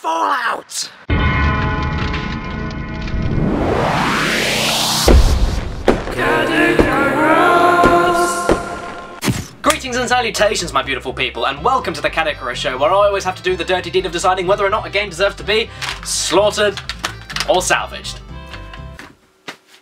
Fallout! Caddicarus! Greetings and salutations, my beautiful people, and welcome to the Caddicarus show, where I always have to do the dirty deed of deciding whether or not a game deserves to be slaughtered or salvaged.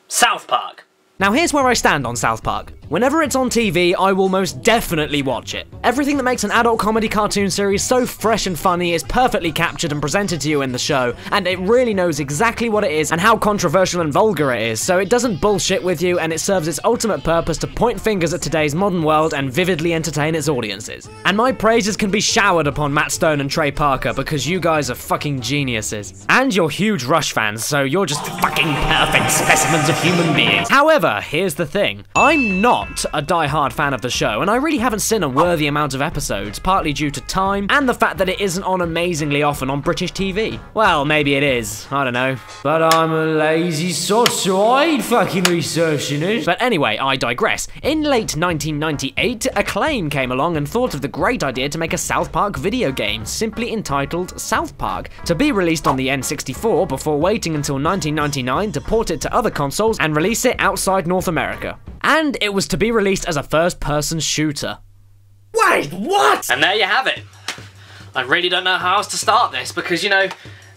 South Park. Now here's where I stand on South Park. Whenever it's on TV, I will most definitely watch it. Everything that makes an adult comedy cartoon series so fresh and funny is perfectly captured and presented to you in the show, and it really knows exactly what it is and how controversial and vulgar it is, so it doesn't bullshit with you, and it serves its ultimate purpose to point fingers at today's modern world and vividly entertain its audiences. And my praises can be showered upon Matt Stone and Trey Parker because you guys are fucking geniuses. And you're huge Rush fans, so you're just fucking perfect specimens of human beings. However, here's the thing. I'm not a die-hard fan of the show, and I really haven't seen a worthy amount of episodes, partly due to time and the fact that it isn't on amazingly often on British TV. Well, maybe it is, I don't know. But I'm a lazy sod, so I ain't fucking researching it. But anyway, I digress. In late 1998, Acclaim came along and thought of the great idea to make a South Park video game, simply entitled South Park, to be released on the N64 before waiting until 1999 to port it to other consoles and release it outside North America. And it was to be released as a first-person shooter. Wait, what? And there you have it. I really don't know how else to start this because, you know,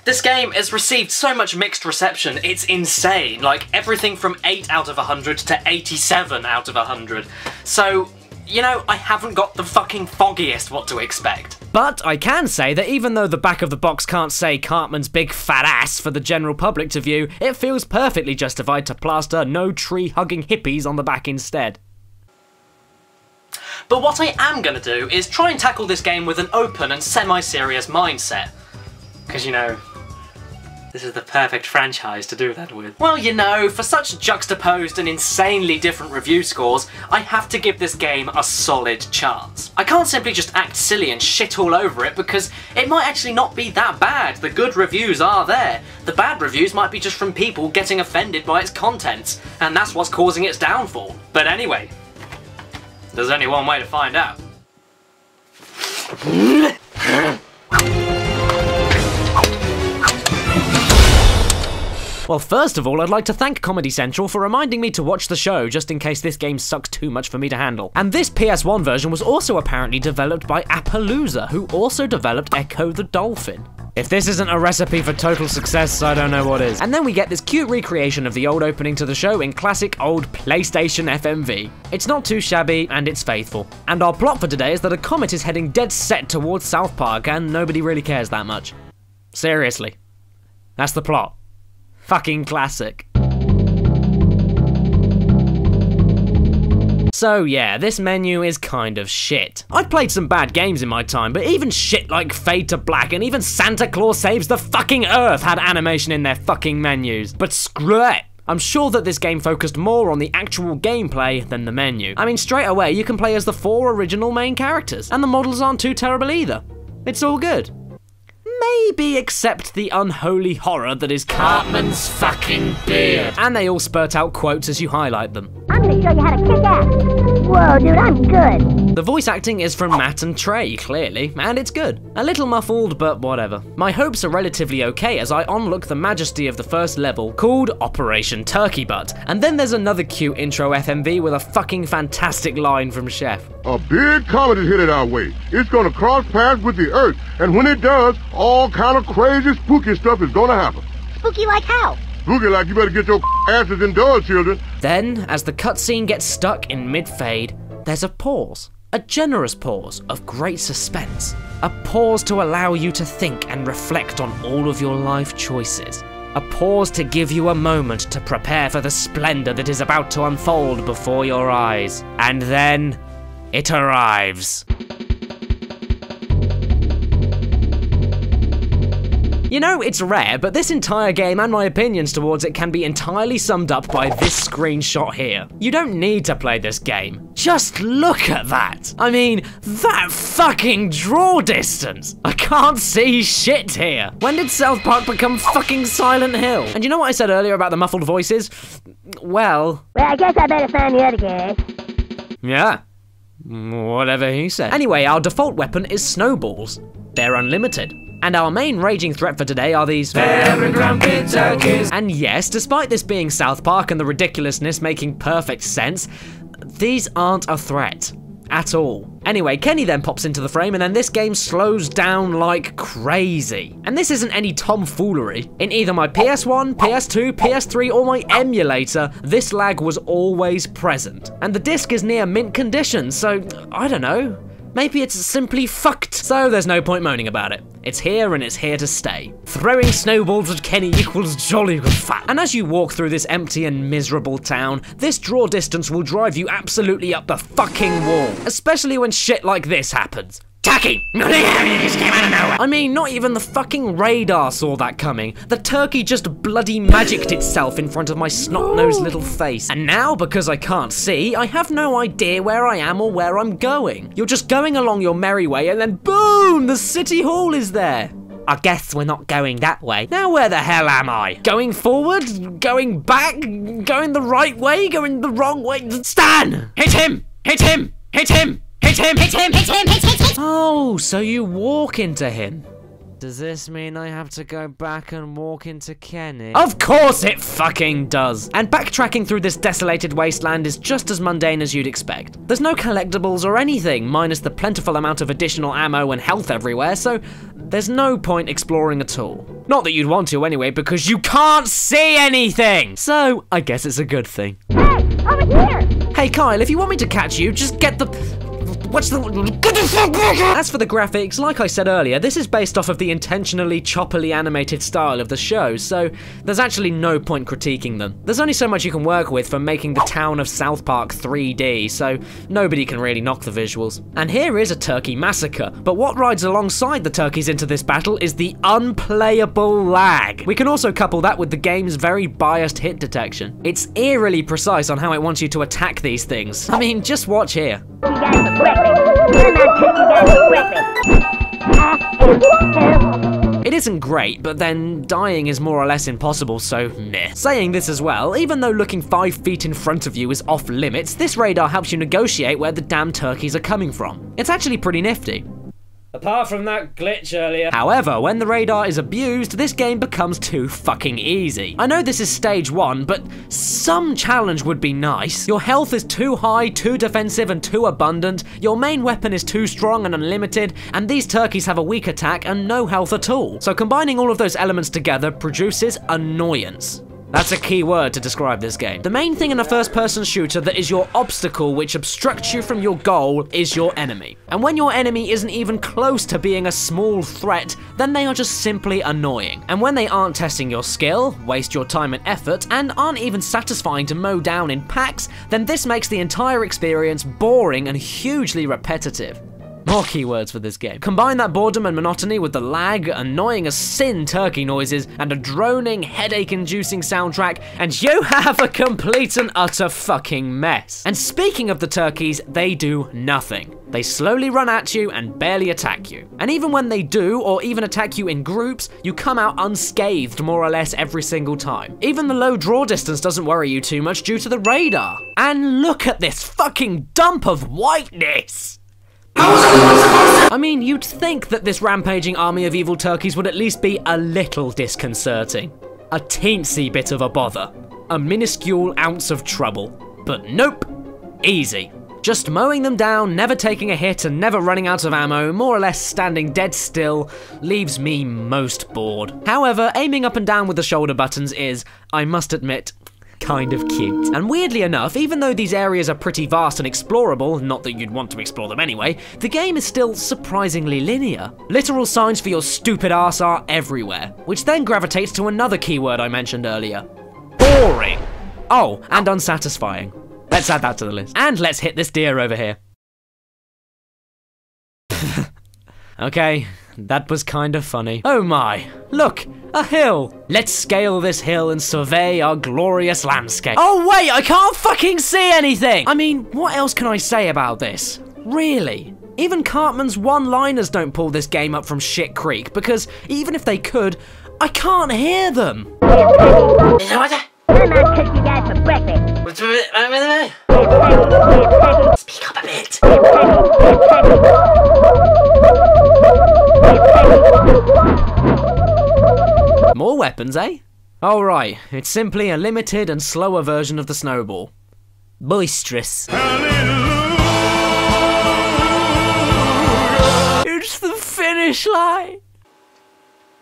this game has received so much mixed reception, it's insane. Like, everything from 8 out of 100 to 87 out of 100. So, you know, I haven't got the fucking foggiest what to expect. But I can say that even though the back of the box can't say Cartman's big fat ass for the general public to view, it feels perfectly justified to plaster no tree-hugging hippies on the back instead. But what I am gonna do is try and tackle this game with an open and semi-serious mindset. Because, you know, this is the perfect franchise to do that with. Well, you know, for such juxtaposed and insanely different review scores, I have to give this game a solid chance. I can't simply just act silly and shit all over it because it might actually not be that bad. The good reviews are there. The bad reviews might be just from people getting offended by its contents, and that's what's causing its downfall. But anyway, there's only one way to find out. Well, first of all, I'd like to thank Comedy Central for reminding me to watch the show just in case this game sucks too much for me to handle. And this PS1 version was also apparently developed by Appaloosa, who also developed Echo the Dolphin. If this isn't a recipe for total success, I don't know what is. And then we get this cute recreation of the old opening to the show in classic old PlayStation FMV. It's not too shabby, and it's faithful. And our plot for today is that a comet is heading dead set towards South Park, and nobody really cares that much. Seriously. That's the plot. Fucking classic. So yeah, this menu is kind of shit. I've played some bad games in my time, but even shit like Fade to Black and even Santa Claus Saves the Fucking Earth had animation in their fucking menus. But screw it. I'm sure that this game focused more on the actual gameplay than the menu. I mean, straight away you can play as the 4 original main characters, and the models aren't too terrible either. It's all good. Maybe except the unholy horror that is Cartman's fucking beard. And they all spurt out quotes as you highlight them. I'm gonna show you how to kick ass. Whoa, dude, I'm good. The voice acting is from Matt and Trey, clearly, and it's good. A little muffled, but whatever. My hopes are relatively okay as I onlook the majesty of the first level, called Operation Turkey Butt. And then there's another cute intro FMV with a fucking fantastic line from Chef. A big comet is headed our way. It's gonna cross paths with the Earth, and when it does, all kind of crazy, spooky stuff is gonna happen. Spooky like how? Spooky like you better get your asses indoors, children. Then, as the cutscene gets stuck in mid-fade, there's a pause. A generous pause of great suspense. A pause to allow you to think and reflect on all of your life choices. A pause to give you a moment to prepare for the splendor that is about to unfold before your eyes. And then, it arrives. You know, it's rare, but this entire game and my opinions towards it can be entirely summed up by this screenshot here. You don't need to play this game. Just look at that. I mean, that fucking draw distance. I can't see shit here. When did South Park become fucking Silent Hill? And you know what I said earlier about the muffled voices? Well, I guess I better find the other guy. Yeah. Whatever he said. Anyway, our default weapon is snowballs. They're unlimited. And our main raging threat for today are these very grumpy turkeys. And yes, despite this being South Park and the ridiculousness making perfect sense, these aren't a threat. At all. Anyway, Kenny then pops into the frame and then this game slows down like crazy. And this isn't any tomfoolery. In either my PS1, PS2, PS3 or my emulator, this lag was always present. And the disc is near mint condition, so I don't know. Maybe it's simply fucked. So there's no point moaning about it. It's here and it's here to stay. Throwing snowballs at Kenny equals jolly good fun. And as you walk through this empty and miserable town, this draw distance will drive you absolutely up the fucking wall. Especially when shit like this happens. Turkey! I mean, not even the fucking radar saw that coming. The turkey just bloody magicked itself in front of my snot-nosed little face. And now, because I can't see, I have no idea where I am or where I'm going. You're just going along your merry way and then boom, the city hall is there. I guess we're not going that way. Now where the hell am I? Going forward? Going back? Going the right way? Going the wrong way? Stan! Hit him! Hit him! Hit him! Hit him! Hit him! Hit him! Hit him! Oh, so you walk into him. Does this mean I have to go back and walk into Kenny? Of course it fucking does! And backtracking through this desolated wasteland is just as mundane as you'd expect. There's no collectibles or anything, minus the plentiful amount of additional ammo and health everywhere, so there's no point exploring at all. Not that you'd want to anyway, because you can't see anything! So, I guess it's a good thing. Hey, over here! Hey Kyle, if you want me to catch you, just get the... What's the... Get the fuck back! As for the graphics, like I said earlier, this is based off of the intentionally choppily animated style of the show, so there's actually no point critiquing them. There's only so much you can work with for making the town of South Park 3D, so nobody can really knock the visuals. And here is a turkey massacre, but what rides alongside the turkeys into this battle is the unplayable lag. We can also couple that with the game's very biased hit detection. It's eerily precise on how it wants you to attack these things. I mean, just watch here. You guys for breakfast. We're not cooking you guys for breakfast. It isn't great, but then dying is more or less impossible, so meh. Saying this as well, even though looking 5 feet in front of you is off limits, this radar helps you negotiate where the damn turkeys are coming from. It's actually pretty nifty. Apart from that glitch earlier. However, when the radar is abused, this game becomes too fucking easy. I know this is stage 1, but some challenge would be nice. Your health is too high, too defensive, and too abundant, your main weapon is too strong and unlimited, and these turkeys have a weak attack and no health at all. So combining all of those elements together produces annoyance. That's a key word to describe this game. The main thing in a first-person shooter that is your obstacle which obstructs you from your goal is your enemy. And when your enemy isn't even close to being a small threat, then they are just simply annoying. And when they aren't testing your skill, waste your time and effort, and aren't even satisfying to mow down in packs, then this makes the entire experience boring and hugely repetitive. More keywords for this game. Combine that boredom and monotony with the lag, annoying as sin turkey noises, and a droning, headache-inducing soundtrack, and you have a complete and utter fucking mess. And speaking of the turkeys, they do nothing. They slowly run at you and barely attack you. And even when they do, or even attack you in groups, you come out unscathed more or less every single time. Even the low draw distance doesn't worry you too much due to the radar. And look at this fucking dump of whiteness! I mean, you'd think that this rampaging army of evil turkeys would at least be a little disconcerting. A teensy bit of a bother. A minuscule ounce of trouble. But nope. Easy. Just mowing them down, never taking a hit and never running out of ammo, more or less standing dead still, leaves me most bored. However, aiming up and down with the shoulder buttons is, I must admit, kind of cute. And weirdly enough, even though these areas are pretty vast and explorable, not that you'd want to explore them anyway, the game is still surprisingly linear. Literal signs for your stupid ass are everywhere, which then gravitates to another keyword I mentioned earlier. Boring. Oh, and unsatisfying. Let's add that to the list. And let's hit this deer over here. Okay, that was kind of funny. Oh my, look, a hill. Let's scale this hill and survey our glorious landscape. Oh wait, I can't fucking see anything! I mean, what else can I say about this? Really? Even Cartman's one-liners don't pull this game up from shit creek, because even if they could, I can't hear them. We're not cooking you guys for breakfast. Speak up a bit. Turkey. weapons, eh? Oh right, it's simply a limited and slower version of the snowball. Boisterous. It's the finish line!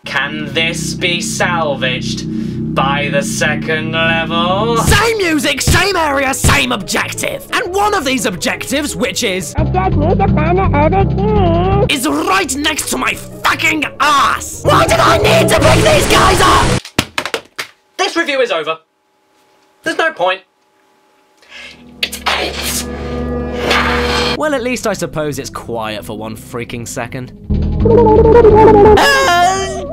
Can this be salvaged by the second level? Same music, same area, same objective! And one of these objectives, which is... I just need to find the other kid. is right next to my fucking ass! Why did I need to pick these guys up? This review is over. There's no point. Well, at least I suppose it's quiet for one freaking second.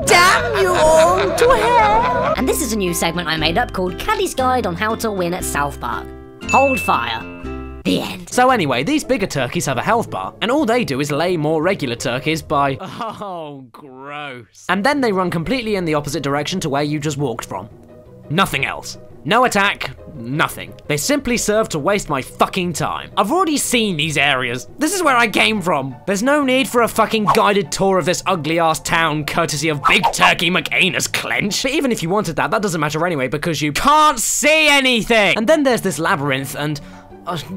Damn you all to hell! And this is a new segment I made up called Caddy's Guide on How to Win at South Park. Hold fire. The end. So anyway, these bigger turkeys have a health bar, and all they do is lay more regular turkeys by... oh, gross. And then they run completely in the opposite direction to where you just walked from. Nothing else. No attack, nothing. They simply serve to waste my fucking time. I've already seen these areas. This is where I came from. There's no need for a fucking guided tour of this ugly-ass town courtesy of Big Turkey McAnus Clench. But even if you wanted that doesn't matter anyway because you can't see anything! And then there's this labyrinth and...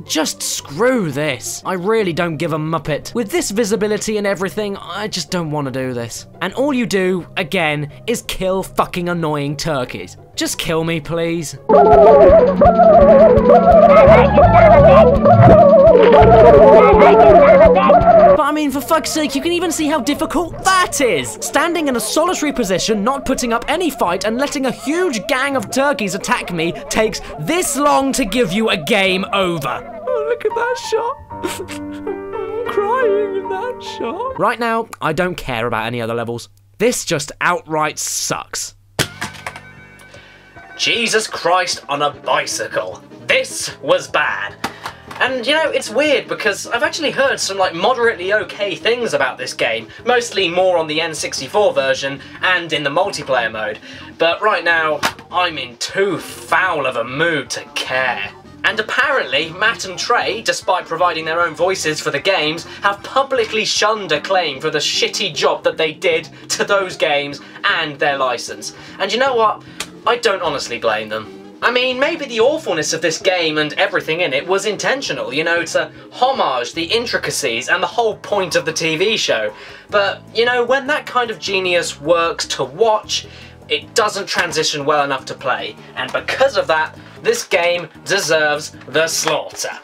just screw this. I really don't give a muppet. With this visibility and everything, I just don't want to do this. And all you do, again, is kill fucking annoying turkeys. Just kill me, please. But I mean, for fuck's sake, you can even see how difficult that is! Standing in a solitary position, not putting up any fight, and letting a huge gang of turkeys attack me takes this long to give you a game over. Oh, look at that shot. I'm crying in that shot. Right now, I don't care about any other levels. This just outright sucks. Jesus Christ on a bicycle. This was bad. And you know, it's weird because I've actually heard some like moderately okay things about this game, mostly more on the N64 version and in the multiplayer mode. But right now, I'm in too foul of a mood to care. And apparently, Matt and Trey, despite providing their own voices for the games, have publicly shunned Acclaim for the shitty job that they did to those games and their license. And you know what? I don't honestly blame them. I mean, maybe the awfulness of this game and everything in it was intentional, you know, to homage the intricacies and the whole point of the TV show. But, you know, when that kind of genius works to watch, it doesn't transition well enough to play. And because of that, this game deserves the slaughter.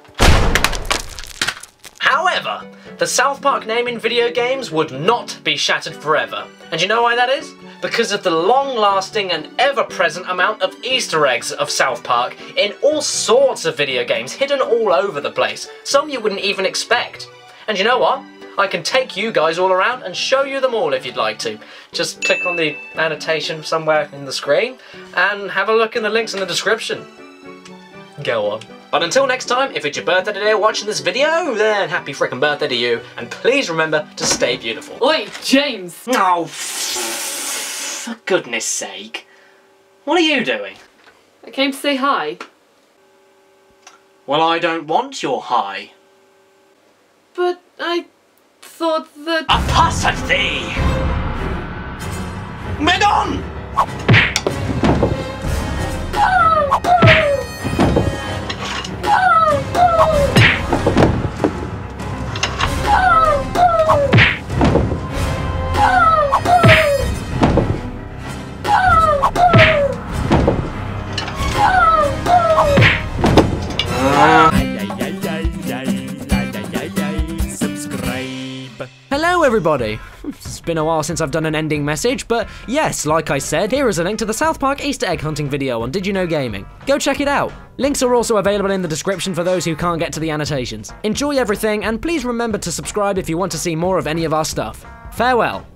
However, the South Park name in video games would not be shattered forever. And you know why that is? Because of the long-lasting and ever-present amount of Easter eggs of South Park in all sorts of video games, hidden all over the place, some you wouldn't even expect. And you know what? I can take you guys all around and show you them all if you'd like to. Just click on the annotation somewhere in the screen and have a look in the links in the description. Go on. But until next time, if it's your birthday today watching this video, then happy frickin' birthday to you, and please remember to stay beautiful. Oi, James! Oh, for goodness sake. What are you doing? I came to say hi. Well, I don't want your hi. But I thought that... A pass at thee! Megon! Hello everybody! It's been a while since I've done an ending message, but yes, like I said, here is a link to the South Park Easter egg hunting video on Did You Know Gaming. Go check it out! Links are also available in the description for those who can't get to the annotations. Enjoy everything, and please remember to subscribe if you want to see more of any of our stuff. Farewell!